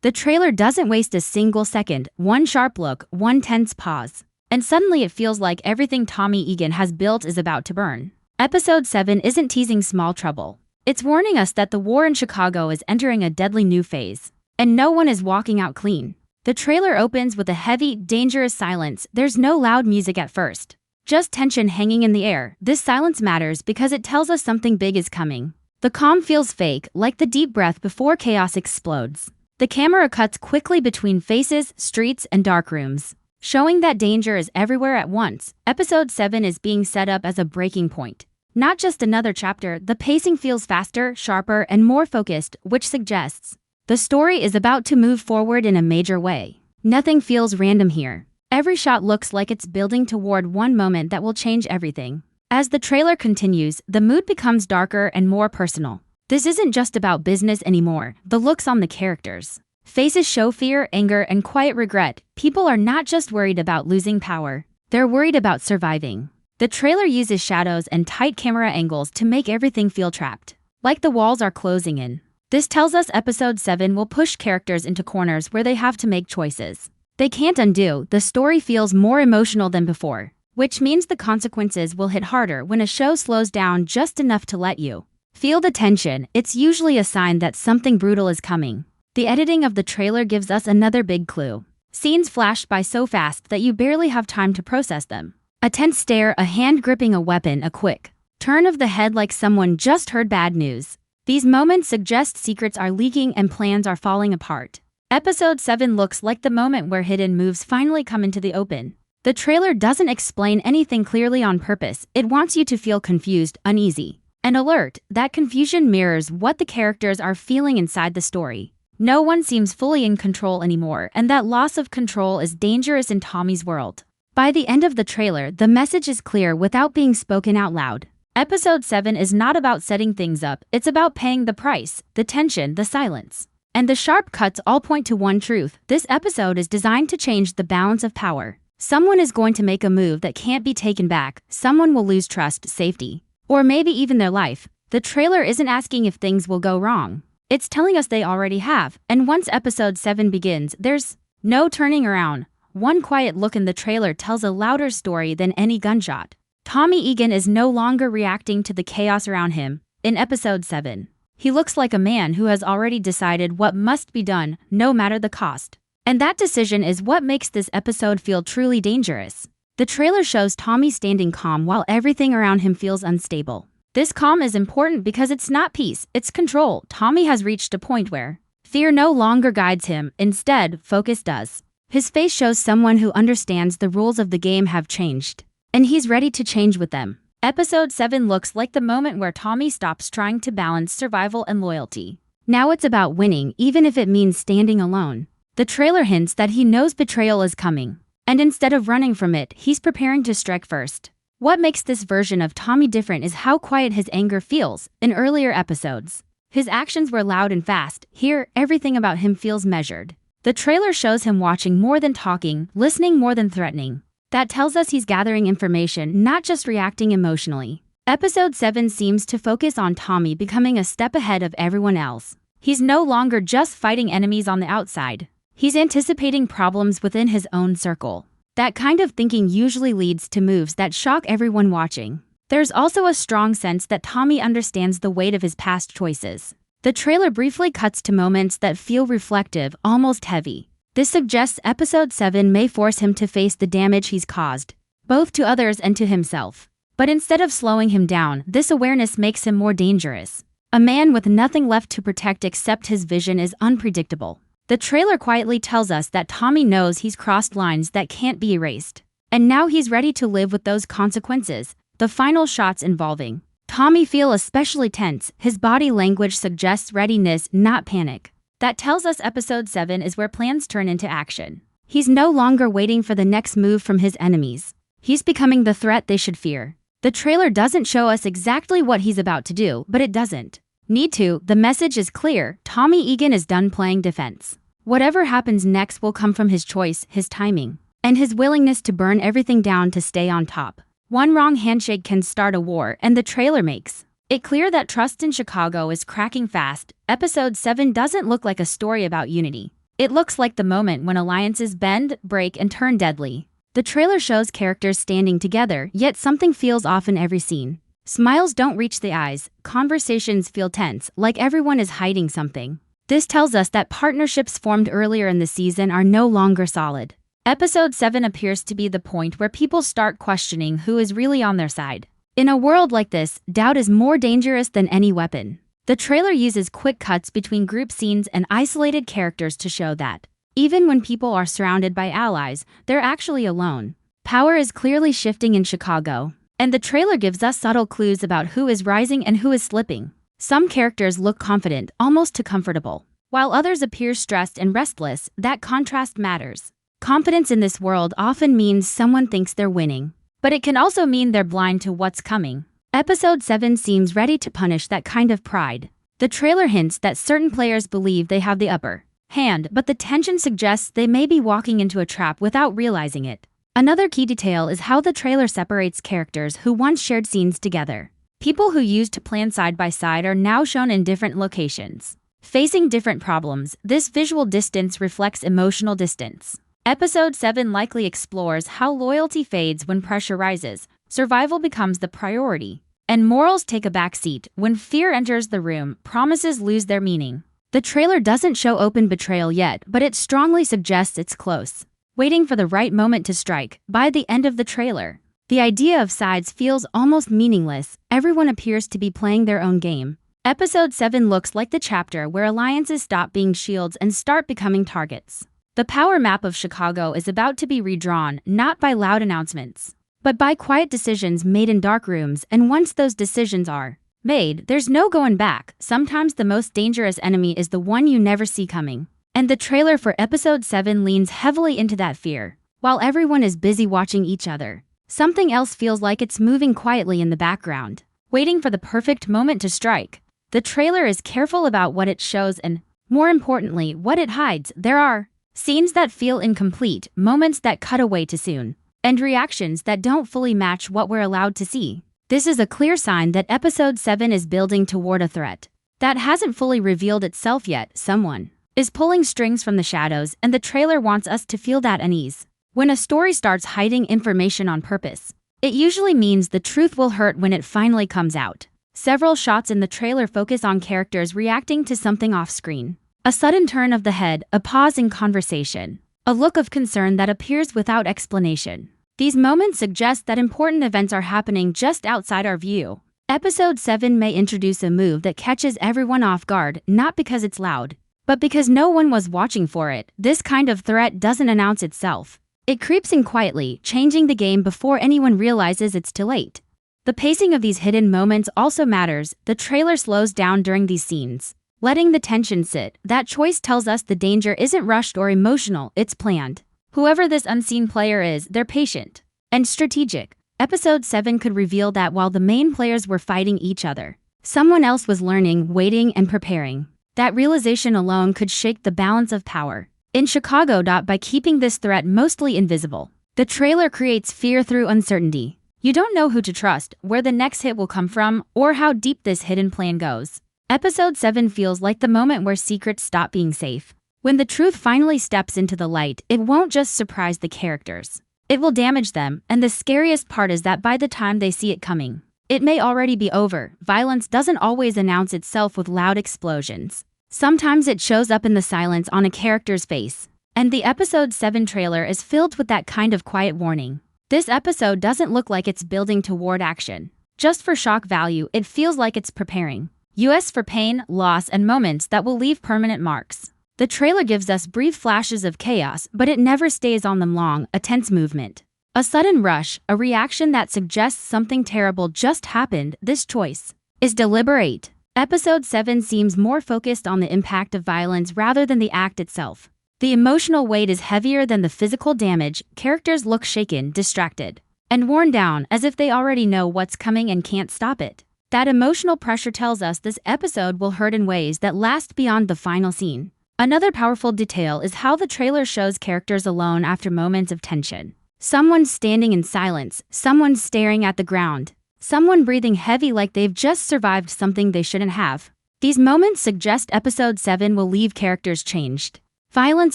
The trailer doesn't waste a single second, one sharp look, one tense pause. And suddenly it feels like everything Tommy Egan has built is about to burn. Episode 7 isn't teasing small trouble. It's warning us that the war in Chicago is entering a deadly new phase. And no one is walking out clean. The trailer opens with a heavy, dangerous silence. There's no loud music at first. Just tension hanging in the air. This silence matters because it tells us something big is coming. The calm feels fake, like the deep breath before chaos explodes. The camera cuts quickly between faces, streets, and dark rooms, showing that danger is everywhere at once. Episode 7 is being set up as a breaking point. Not just another chapter, the pacing feels faster, sharper, and more focused, which suggests the story is about to move forward in a major way. Nothing feels random here. Every shot looks like it's building toward one moment that will change everything. As the trailer continues, the mood becomes darker and more personal. This isn't just about business anymore. The looks on the characters' faces show fear, anger, and quiet regret. People are not just worried about losing power. They're worried about surviving. The trailer uses shadows and tight camera angles to make everything feel trapped, like the walls are closing in. This tells us episode 7 will push characters into corners where they have to make choices they can't undo. The story feels more emotional than before, which means the consequences will hit harder when a show slows down just enough to let you feel the tension. It's usually a sign that something brutal is coming. The editing of the trailer gives us another big clue. Scenes flash by so fast that you barely have time to process them. A tense stare, a hand gripping a weapon, a quick turn of the head like someone just heard bad news. These moments suggest secrets are leaking and plans are falling apart. Episode 7 looks like the moment where hidden moves finally come into the open. The trailer doesn't explain anything clearly on purpose. It wants you to feel confused, uneasy, and alert. That confusion mirrors what the characters are feeling inside the story. No one seems fully in control anymore, and that loss of control is dangerous in Tommy's world. By the end of the trailer, the message is clear without being spoken out loud. Episode 7 is not about setting things up, it's about paying the price. The tension, the silence, and the sharp cuts all point to one truth. This episode is designed to change the balance of power. Someone is going to make a move that can't be taken back. Someone will lose trust, safety, or maybe even their life. The trailer isn't asking if things will go wrong. It's telling us they already have. And once episode 7 begins, there's no turning around. One quiet look in the trailer tells a louder story than any gunshot. Tommy Egan is no longer reacting to the chaos around him. In episode 7, he looks like a man who has already decided what must be done, no matter the cost. And that decision is what makes this episode feel truly dangerous. The trailer shows Tommy standing calm while everything around him feels unstable. This calm is important because it's not peace, it's control. Tommy has reached a point where fear no longer guides him. Instead, focus does. His face shows someone who understands the rules of the game have changed, and he's ready to change with them. Episode 7 looks like the moment where Tommy stops trying to balance survival and loyalty. Now it's about winning, even if it means standing alone. The trailer hints that he knows betrayal is coming, and instead of running from it, he's preparing to strike first. What makes this version of Tommy different is how quiet his anger feels. In earlier episodes, his actions were loud and fast. Here, everything about him feels measured. The trailer shows him watching more than talking, listening more than threatening. That tells us he's gathering information, not just reacting emotionally. Episode 7 seems to focus on Tommy becoming a step ahead of everyone else. He's no longer just fighting enemies on the outside. He's anticipating problems within his own circle. That kind of thinking usually leads to moves that shock everyone watching. There's also a strong sense that Tommy understands the weight of his past choices. The trailer briefly cuts to moments that feel reflective, almost heavy. This suggests episode 7 may force him to face the damage he's caused, both to others and to himself. But instead of slowing him down, this awareness makes him more dangerous. A man with nothing left to protect except his vision is unpredictable. The trailer quietly tells us that Tommy knows he's crossed lines that can't be erased. And now he's ready to live with those consequences. The final shots involving Tommy feel especially tense. His body language suggests readiness, not panic. That tells us episode 7 is where plans turn into action. He's no longer waiting for the next move from his enemies. He's becoming the threat they should fear. The trailer doesn't show us exactly what he's about to do, but it doesn't need to. The message is clear. Tommy Egan is done playing defense. Whatever happens next will come from his choice, his timing, and his willingness to burn everything down to stay on top. One wrong handshake can start a war, and the trailer makes it clear that trust in Chicago is cracking fast. Episode 7 doesn't look like a story about unity. It looks like the moment when alliances bend, break, and turn deadly. The trailer shows characters standing together, yet something feels off in every scene. Smiles don't reach the eyes, conversations feel tense, like everyone is hiding something. This tells us that partnerships formed earlier in the season are no longer solid. Episode 7 appears to be the point where people start questioning who is really on their side. In a world like this, doubt is more dangerous than any weapon. The trailer uses quick cuts between group scenes and isolated characters to show that, even when people are surrounded by allies, they're actually alone. Power is clearly shifting in Chicago, and the trailer gives us subtle clues about who is rising and who is slipping. Some characters look confident, almost too comfortable, while others appear stressed and restless. That contrast matters. Confidence in this world often means someone thinks they're winning, but it can also mean they're blind to what's coming. Episode 7 seems ready to punish that kind of pride. The trailer hints that certain players believe they have the upper hand, but the tension suggests they may be walking into a trap without realizing it. Another key detail is how the trailer separates characters who once shared scenes together. People who used to plan side by side are now shown in different locations, facing different problems. This visual distance reflects emotional distance. Episode 7 likely explores how loyalty fades when pressure rises, survival becomes the priority, and morals take a backseat. When fear enters the room, promises lose their meaning. The trailer doesn't show open betrayal yet, but it strongly suggests it's close, waiting for the right moment to strike. By the end of the trailer, the idea of sides feels almost meaningless. Everyone appears to be playing their own game. Episode 7 looks like the chapter where alliances stop being shields and start becoming targets. The power map of Chicago is about to be redrawn, not by loud announcements, but by quiet decisions made in dark rooms, and once those decisions are made, there's no going back. Sometimes the most dangerous enemy is the one you never see coming. And the trailer for Episode 7 leans heavily into that fear. While everyone is busy watching each other, something else feels like it's moving quietly in the background, waiting for the perfect moment to strike. The trailer is careful about what it shows and, more importantly, what it hides. There are scenes that feel incomplete, moments that cut away too soon, and reactions that don't fully match what we're allowed to see. This is a clear sign that Episode 7 is building toward a threat that hasn't fully revealed itself yet. Someone is pulling strings from the shadows, and the trailer wants us to feel that unease. When a story starts hiding information on purpose, it usually means the truth will hurt when it finally comes out. Several shots in the trailer focus on characters reacting to something off-screen. A sudden turn of the head, a pause in conversation, a look of concern that appears without explanation. These moments suggest that important events are happening just outside our view. Episode 7 may introduce a move that catches everyone off guard, not because it's loud, but because no one was watching for it. This kind of threat doesn't announce itself. It creeps in quietly, changing the game before anyone realizes it's too late. The pacing of these hidden moments also matters. The trailer slows down during these scenes, letting the tension sit. That choice tells us the danger isn't rushed or emotional, it's planned. Whoever this unseen player is, they're patient and strategic. Episode 7 could reveal that while the main players were fighting each other, someone else was learning, waiting, and preparing. That realization alone could shake the balance of power in Chicago. By keeping this threat mostly invisible, the trailer creates fear through uncertainty. You don't know who to trust, where the next hit will come from, or how deep this hidden plan goes. Episode 7 feels like the moment where secrets stop being safe. When the truth finally steps into the light, it won't just surprise the characters. It will damage them, and the scariest part is that by the time they see it coming, it may already be over. Violence doesn't always announce itself with loud explosions. Sometimes it shows up in the silence on a character's face. And the Episode 7 trailer is filled with that kind of quiet warning. This episode doesn't look like it's building toward action. Just for shock value, it feels like it's preparing us for pain, loss, and moments that will leave permanent marks. The trailer gives us brief flashes of chaos, but it never stays on them long. A tense movement, a sudden rush, a reaction that suggests something terrible just happened. This choice is deliberate. Episode 7 seems more focused on the impact of violence rather than the act itself. The emotional weight is heavier than the physical damage. Characters look shaken, distracted, and worn down, as if they already know what's coming and can't stop it. That emotional pressure tells us this episode will hurt in ways that last beyond the final scene. Another powerful detail is how the trailer shows characters alone after moments of tension. Someone standing in silence, someone staring at the ground, someone breathing heavy like they've just survived something they shouldn't have. These moments suggest Episode 7 will leave characters changed, Violence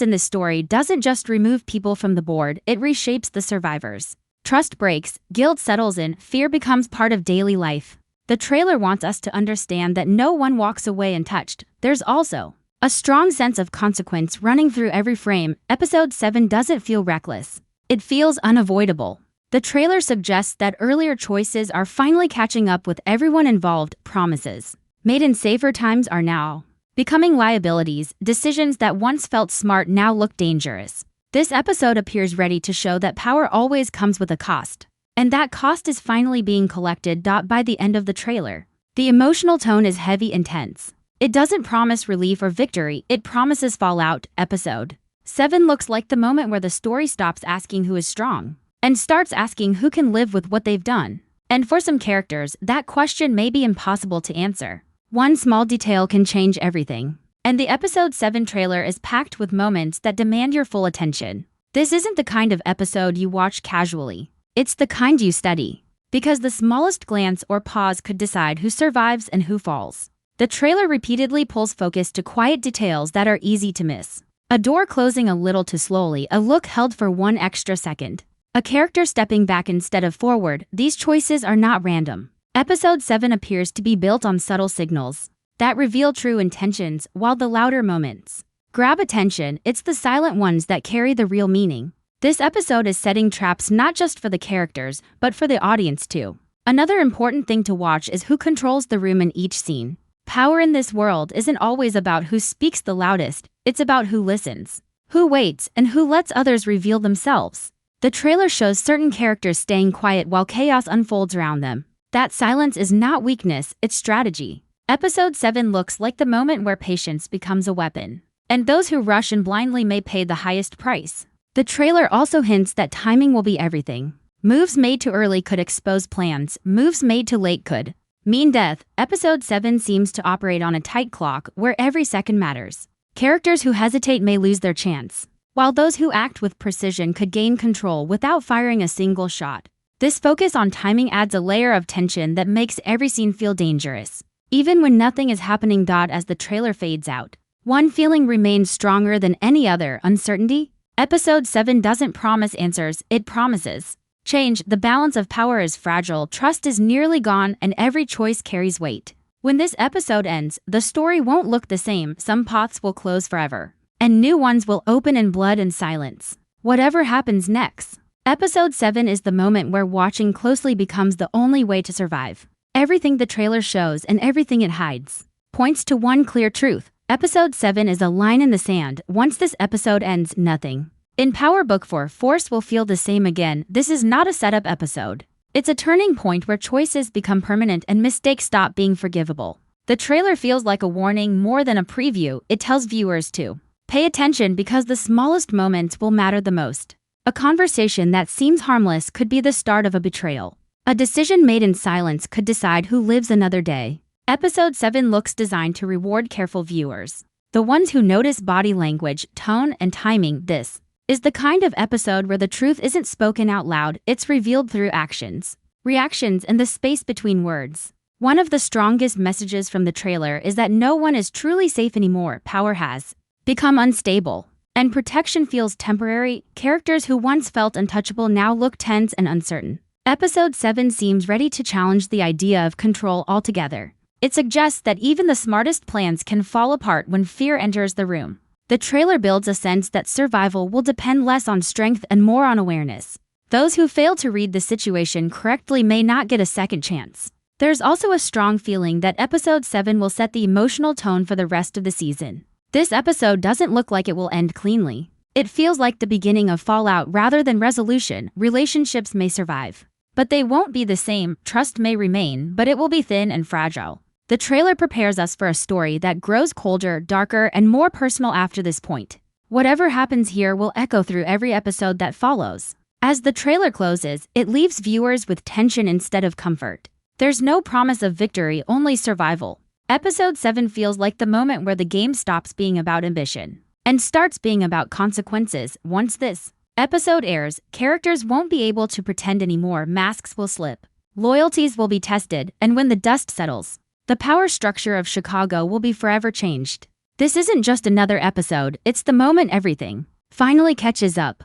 in this story doesn't just remove people from the board, it reshapes the survivors. Trust breaks, guilt settles in, fear becomes part of daily life. The trailer wants us to understand that no one walks away untouched. There's also a strong sense of consequence running through every frame. Episode 7 doesn't feel reckless. It feels unavoidable. The trailer suggests that earlier choices are finally catching up with everyone involved. Promises made in safer times are now becoming liabilities. Decisions that once felt smart now look dangerous. This episode appears ready to show that power always comes with a cost. And that cost is finally being collected. By the end of the trailer, the emotional tone is heavy and tense. It doesn't promise relief or victory, it promises fallout. Episode 7 looks like the moment where the story stops asking who is strong and starts asking who can live with what they've done. And for some characters, that question may be impossible to answer. One small detail can change everything. And the episode 7 trailer is packed with moments that demand your full attention. This isn't the kind of episode you watch casually. It's the kind you study. Because the smallest glance or pause could decide who survives and who falls. The trailer repeatedly pulls focus to quiet details that are easy to miss. A door closing a little too slowly, a look held for one extra second. A character stepping back instead of forward. These choices are not random. Episode 7 appears to be built on subtle signals that reveal true intentions, while the louder moments grab attention. It's the silent ones that carry the real meaning. This episode is setting traps not just for the characters, but for the audience too. Another important thing to watch is who controls the room in each scene. Power in this world isn't always about who speaks the loudest, it's about who listens, who waits, and who lets others reveal themselves. The trailer shows certain characters staying quiet while chaos unfolds around them. That silence is not weakness, it's strategy. Episode 7 looks like the moment where patience becomes a weapon. And those who rush in blindly may pay the highest price. The trailer also hints that timing will be everything. Moves made too early could expose plans, moves made too late could mean death. Episode 7 seems to operate on a tight clock where every second matters. Characters who hesitate may lose their chance, while those who act with precision could gain control without firing a single shot. This focus on timing adds a layer of tension that makes every scene feel dangerous, even when nothing is happening. As the trailer fades out, one feeling remains stronger than any other: uncertainty. Episode 7 doesn't promise answers, it promises change. The balance of power is fragile, trust is nearly gone, and every choice carries weight. When this episode ends, the story won't look the same. Some paths will close forever, and new ones will open in blood and silence. Whatever happens next, Episode 7 is the moment where watching closely becomes the only way to survive. Everything the trailer shows and everything it hides points to one clear truth. Episode 7 is a line in the sand. Once this episode ends, nothing in Power Book 4 Force will feel the same again. This is not a setup episode. It's a turning point where choices become permanent and mistakes stop being forgivable. The trailer feels like a warning more than a preview. It tells viewers to pay attention because the smallest moments will matter the most. A conversation that seems harmless could be the start of a betrayal. A decision made in silence could decide who lives another day. Episode 7 looks designed to reward careful viewers, the ones who notice body language, tone, and timing. This is the kind of episode where the truth isn't spoken out loud, it's revealed through actions, reactions, and the space between words. One of the strongest messages from the trailer is that no one is truly safe anymore. Power has become unstable, and protection feels temporary. Characters who once felt untouchable now look tense and uncertain. Episode 7 seems ready to challenge the idea of control altogether. It suggests that even the smartest plans can fall apart when fear enters the room. The trailer builds a sense that survival will depend less on strength and more on awareness. Those who fail to read the situation correctly may not get a second chance. There's also a strong feeling that Episode 7 will set the emotional tone for the rest of the season. This episode doesn't look like it will end cleanly. It feels like the beginning of fallout rather than resolution. Relationships may survive, but they won't be the same. Trust may remain, but it will be thin and fragile. The trailer prepares us for a story that grows colder, darker, and more personal after this point. Whatever happens here will echo through every episode that follows. As the trailer closes, it leaves viewers with tension instead of comfort. There's no promise of victory, only survival. Episode 7 feels like the moment where the game stops being about ambition and starts being about consequences. Once this episode airs, characters won't be able to pretend anymore. Masks will slip, loyalties will be tested, and when the dust settles, the power structure of Chicago will be forever changed. This isn't just another episode, it's the moment everything finally catches up.